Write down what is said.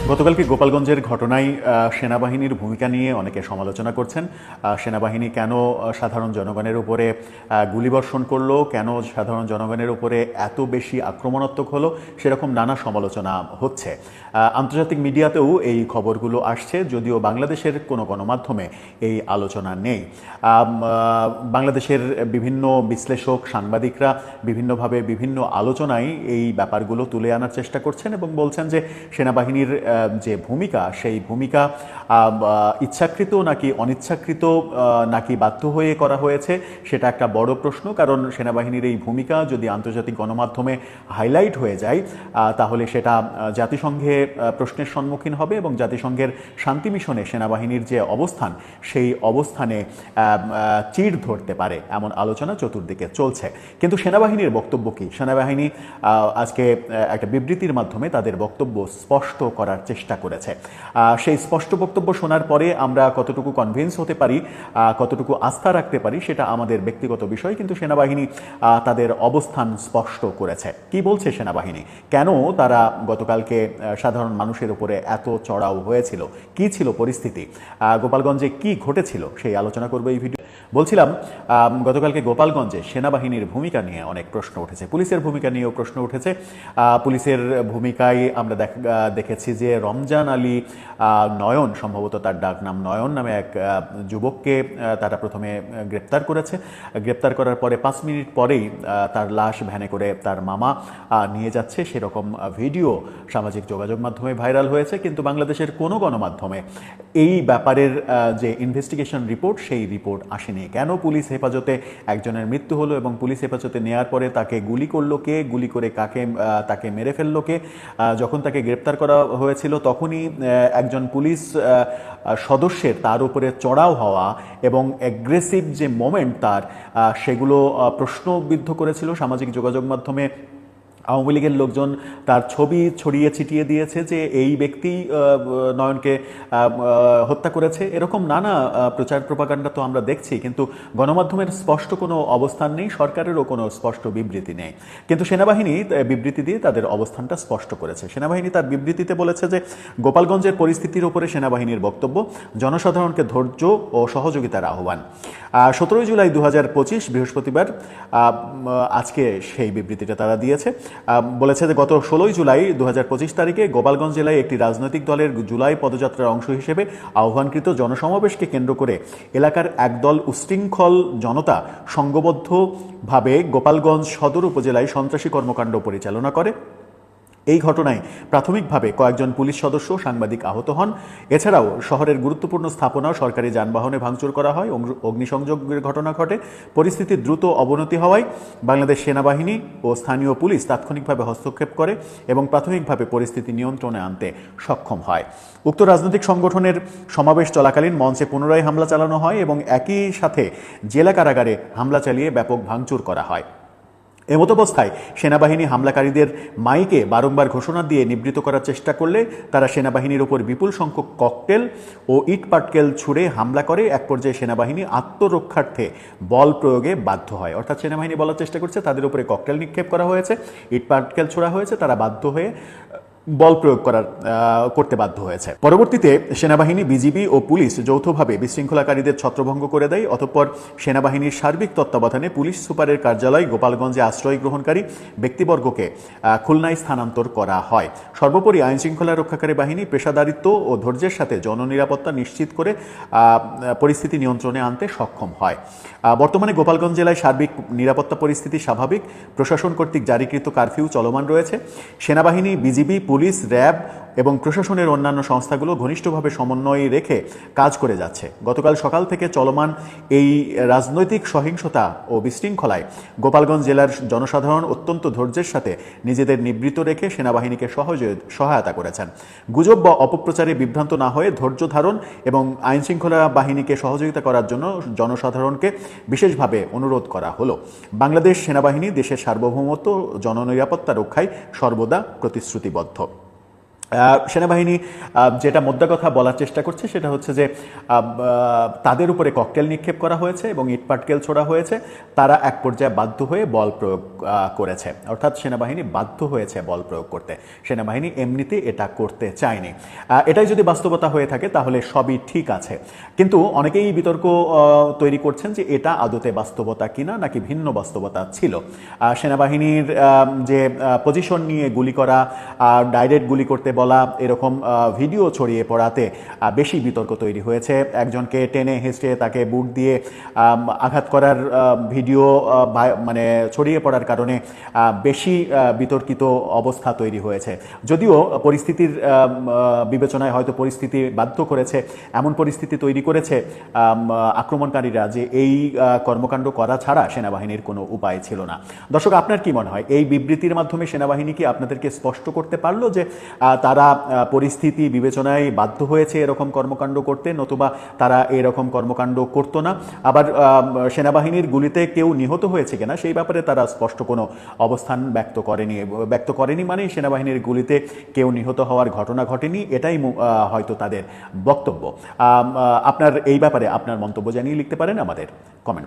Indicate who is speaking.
Speaker 1: গতকালকে গোপালগঞ্জের ঘটনায় সেনাবাহিনীর ভূমিকা নিয়ে অনেকে সমালোচনা করছেন। সেনাবাহিনী কেন সাধারণ জনগণের উপরে গুলিবর্ষণ করলো, কেন সাধারণ জনগণের উপরে এত বেশি আক্রমণাত্মক হলো, সেরকম নানা সমালোচনা হচ্ছে। আন্তর্জাতিক মিডিয়াতেও এই খবরগুলো আসছে, যদিও বাংলাদেশের কোনো গণমাধ্যমে এই আলোচনা নেই। বাংলাদেশের বিভিন্ন বিশ্লেষক, সাংবাদিকরা বিভিন্নভাবে বিভিন্ন আলোচনায় এই ব্যাপারগুলো তুলে আনার চেষ্টা করছেন এবং বলছেন যে সেনাবাহিনীর যে ভূমিকা, সেই ভূমিকা ইচ্ছাকৃত নাকি অনিচ্ছাকৃত নাকি বাধ্য হয়ে করা হয়েছে, সেটা একটা বড় প্রশ্ন। কারণ সেনাবাহিনীর এই ভূমিকা যদি আন্তর্জাতিক গণমাধ্যমে হাইলাইট হয়ে যায়, তাহলে সেটা জাতিসংঘে প্রশ্নের সম্মুখীন হবে এবং জাতিসংঘের শান্তি মিশনে সেনাবাহিনীর যে অবস্থান, সেই অবস্থানে চিড় ধরতে পারে, এমন আলোচনা চতুর্দিকে চলছে। কিন্তু সেনাবাহিনীর বক্তব্য কি? সেনাবাহিনী আজকে একটা বিবৃতির মাধ্যমে তাদের বক্তব্য স্পষ্ট করার চেষ্টা করেছে। সেই স্পষ্ট বক্তব্য শোনার পরে আমরা কতটুকু কনভিন্স হতে পারি, কতটুকু আস্থা রাখতে পারি, সেটা আমাদের ব্যক্তিগত বিষয়। কিন্তু সেনাবাহিনী তাদের অবস্থান স্পষ্ট করেছে। কি বলছে সেনাবাহিনী? কেন তারা গতকালকে সাধারণ মানুষের উপরে এত চড়াও হয়েছিল, কি ছিল পরিস্থিতি, গোপালগঞ্জে কি ঘটেছিল, সেই আলোচনা করবো এই ভিডিও। বলছিলাম, গতকালকে গোপালগঞ্জে সেনাবাহিনীর ভূমিকা নিয়ে অনেক প্রশ্ন উঠেছে, পুলিশের ভূমিকা নিয়েও প্রশ্ন উঠেছে। পুলিশের ভূমিকায় আমরা দেখেছি যে রমজান আলী নয়ন, সম্ভবত তার ডাক নাম নয়ন, নামে এক যুবককে তারা প্রথমে গ্রেপ্তার করেছে। গ্রেপ্তার করার পরে 5 মিনিট পরেই তার লাশ ভ্যানে করে তার মামা নিয়ে যাচ্ছে, সেরকম ভিডিও সামাজিক যোগাযোগ মাধ্যমে ভাইরাল হয়েছে। কিন্তু বাংলাদেশের কোনো গণমাধ্যমে এই ব্যাপারের যে ইনভেস্টিগেশন রিপোর্ট, সেই রিপোর্ট আসেনি। কেন পুলিশ হেফাজতে একজনের মৃত্যু হলো এবং পুলিশ হেফাজতে নেওয়ার পরে তাকে গুলি করলো কে, গুলি করে তাকে মেরে ফেললো কে? যখন তাকে গ্রেপ্তার করা হয়েছিল তখনই একজন পুলিশ সদস্যের তার উপরে চড়াও হওয়া এবং অ্যাগ্রেসিভ যে মোমেন্ট তার, সেগুলো প্রশ্নবিদ্ধ করেছিল সামাজিক যোগাযোগ মাধ্যমে। আওয়ামী লীগের লোকজন তার ছবি ছড়িয়ে ছিটিয়ে দিয়েছে যে এই ব্যক্তি নয়নকে হত্যা করেছে, এরকম নানা প্রচার প্রপাগান্ডা তো আমরা দেখছি। কিন্তু গণমাধ্যমের স্পষ্ট কোনো অবস্থান নেই, সরকারেরও কোনো স্পষ্ট বিবৃতি নেই। কিন্তু সেনাবাহিনী বিবৃতি দিয়ে তাদের অবস্থানটা স্পষ্ট করেছে। সেনাবাহিনী তার বিবৃতিতে বলেছে যে গোপালগঞ্জের পরিস্থিতির উপরে সেনাবাহিনীর বক্তব্য, জনসাধারণকে ধৈর্য ও সহযোগিতার আহ্বান। 17 জুলাই 2025 বৃহস্পতিবার আজকে সেই বিবৃতিটা তারা দিয়েছে। বলেছে যে গত 16 জুলাই 2025 তারিখে গোপালগঞ্জ জেলায় একটি রাজনৈতিক দলের জুলাই পদযাত্রার অংশ হিসেবে আহ্বানকৃত জনসমাবেশকে কেন্দ্র করে এলাকার একদল উশৃঙ্খল জনতা সংঘবদ্ধভাবে গোপালগঞ্জ সদর উপজেলায় সন্ত্রাসী কর্মকাণ্ড পরিচালনা করে। এই ঘটনায় প্রাথমিকভাবে কয়েকজন পুলিশ সদস্য, সাংবাদিক আহত হন। এছাড়াও শহরের গুরুত্বপূর্ণ স্থাপনা ও সরকারি যানবাহনে ভাঙচুর করা হয়, অগ্নিসংযোগের ঘটনা ঘটে। পরিস্থিতির দ্রুত অবনতি হওয়ায় বাংলাদেশ সেনাবাহিনী ও স্থানীয় পুলিশ তাৎক্ষণিকভাবে হস্তক্ষেপ করে এবং প্রাথমিকভাবে পরিস্থিতি নিয়ন্ত্রণে আনতে সক্ষম হয়। উক্ত রাজনৈতিক সংগঠনের সমাবেশ চলাকালীন মঞ্চে পুনরায় হামলা চালানো হয় এবং একই সাথে জেলা কারাগারে হামলা চালিয়ে ব্যাপক ভাঙচুর করা হয়। এমতাবস্থায় সেনাবাহিনী হামলাকারীদের মাইকে বারংবার ঘোষণা দিয়ে নিবৃত করার চেষ্টা করলে তারা সেনাবাহিনীর ওপর বিপুল সংখ্যক ককটেল ও ইট পাটকেল ছুড়ে হামলা করে। এক পর্যায়ে সেনাবাহিনী আত্মরক্ষার্থে বল প্রয়োগে বাধ্য হয়। অর্থাৎ সেনাবাহিনী বলার চেষ্টা করছে তাদের উপরে ককটেল নিক্ষেপ করা হয়েছে, ইট পাটকেল ছোড়া হয়েছে, তারা বাধ্য হয়ে বল প্রয়োগ করতে বাধ্য হয়েছে। পরবর্তীতে সেনাবাহিনী, বিজিবি ও পুলিশ যৌথভাবে বিশৃঙ্খলাকারীদের ছত্রভঙ্গ করে দেয়। অতঃপর সেনাবাহিনীর সার্বিক তত্ত্বাবধানে পুলিশ সুপারের কার্যালয় গোপালগঞ্জে আশ্রয় গ্রহণকারী ব্যক্তিবর্গকে খুলনায় স্থানান্তর করা হয়। সর্বোপরি আইনশৃঙ্খলা রক্ষাকারী বাহিনী পেশাদারিত্ব ও ধৈর্যের সাথে জননিরাপত্তা নিশ্চিত করে পরিস্থিতি নিয়ন্ত্রণে আনতে সক্ষম হয়। বর্তমানে গোপালগঞ্জ জেলায় সার্বিক নিরাপত্তা পরিস্থিতি স্বাভাবিক। প্রশাসন কর্তৃক জারিকৃত কারফিউ চলমান রয়েছে। সেনাবাহিনী, বিজিবি, পুলিশ, র্যাব এবং প্রশাসনের অন্যান্য সংস্থাগুলো ঘনিষ্ঠভাবে সমন্বয় রেখে কাজ করে যাচ্ছে। গতকাল সকাল থেকে চলমান এই রাজনৈতিক সহিংসতা ও বিশৃঙ্খলায় গোপালগঞ্জ জেলার জনসাধারণ অত্যন্ত ধৈর্যের সাথে নিজেদের নিবৃত রেখে সেনাবাহিনীকে সহায়তা করেছেন। গুজব বা অপপ্রচারে বিভ্রান্ত না হয়ে ধৈর্য ধারণ এবং আইনশৃঙ্খলা বাহিনীকে সহযোগিতা করার জন্য জনসাধারণকে বিশেষভাবে অনুরোধ করা হলো। বাংলাদেশ সেনাবাহিনী দেশের সার্বভৌমত্ব, জননিরাপত্তা রক্ষায় সর্বদা প্রতিশ্রুতিবদ্ধ। সেনাবাহিনী যেটা মোদ্দা কথা বলার চেষ্টা করছে সেটা হচ্ছে যে তাদের উপরে ককটেল নিক্ষেপ করা হয়েছে এবং ইটপাটকেল ছোড়া হয়েছে, তারা এক পর্যায়ে বাধ্য হয়ে বল প্রয়োগ করেছে, অর্থাৎ সেনাবাহিনী বাধ্য হয়েছে বল প্রয়োগ করতে। সেনাবাহিনী এমনিতে এটা করতে চায়নি। এটাই যদি বাস্তবতা হয়ে থাকে তাহলে সবই ঠিক আছে, কিন্তু অনেকেই বিতর্ক তৈরি করছেন যে এটা আদতে বাস্তবতা কিনা নাকি ভিন্ন বাস্তবতা ছিল। সেনাবাহিনীর যে পজিশন নিয়ে গুলি করা, ডাইরেক্ট গুলি করতে বলা, এরকম ভিডিও ছড়িয়ে পড়াতে বেশি বিতর্ক তৈরি হয়েছে। একজনকে টেনে হেঁচড়ে তাকে বুট দিয়ে আঘাত করার ভিডিও মানে ছড়িয়ে পড়ার কারণে বেশি বিতর্কিত অবস্থা তৈরি হয়েছে। যদিও পরিস্থিতির বিবেচনায় হয়তো পরিস্থিতি বাধ্য করেছে, এমন পরিস্থিতি তৈরি করেছে আক্রমণকারীরা যে এই কর্মকাণ্ড করা ছাড়া সেনাবাহিনীর কোনো উপায় ছিল না। দর্শক, আপনার কি মনে হয় এই বিবৃতির মাধ্যমে সেনাবাহিনী কি আপনাদেরকে স্পষ্ট করতে পারলো যে তারা পরিস্থিতি বিবেচনায় বাধ্য হয়েছে এরকম কর্মকাণ্ড করতে, নতুবা তারা এরকম কর্মকাণ্ড করতো না? আবার সেনাবাহিনীর গুলিতে কেউ নিহত হয়েছে কিনা সেই ব্যাপারে তারা স্পষ্ট কোনো অবস্থান ব্যক্ত করেনি মানেই সেনাবাহিনীর গুলিতে কেউ নিহত হওয়ার ঘটনা ঘটেনি, এটাই হয়তো তাদের বক্তব্য। আপনার এই ব্যাপারে আপনার মন্তব্য জানিয়ে লিখতে পারেন আমাদের কমেন্ট।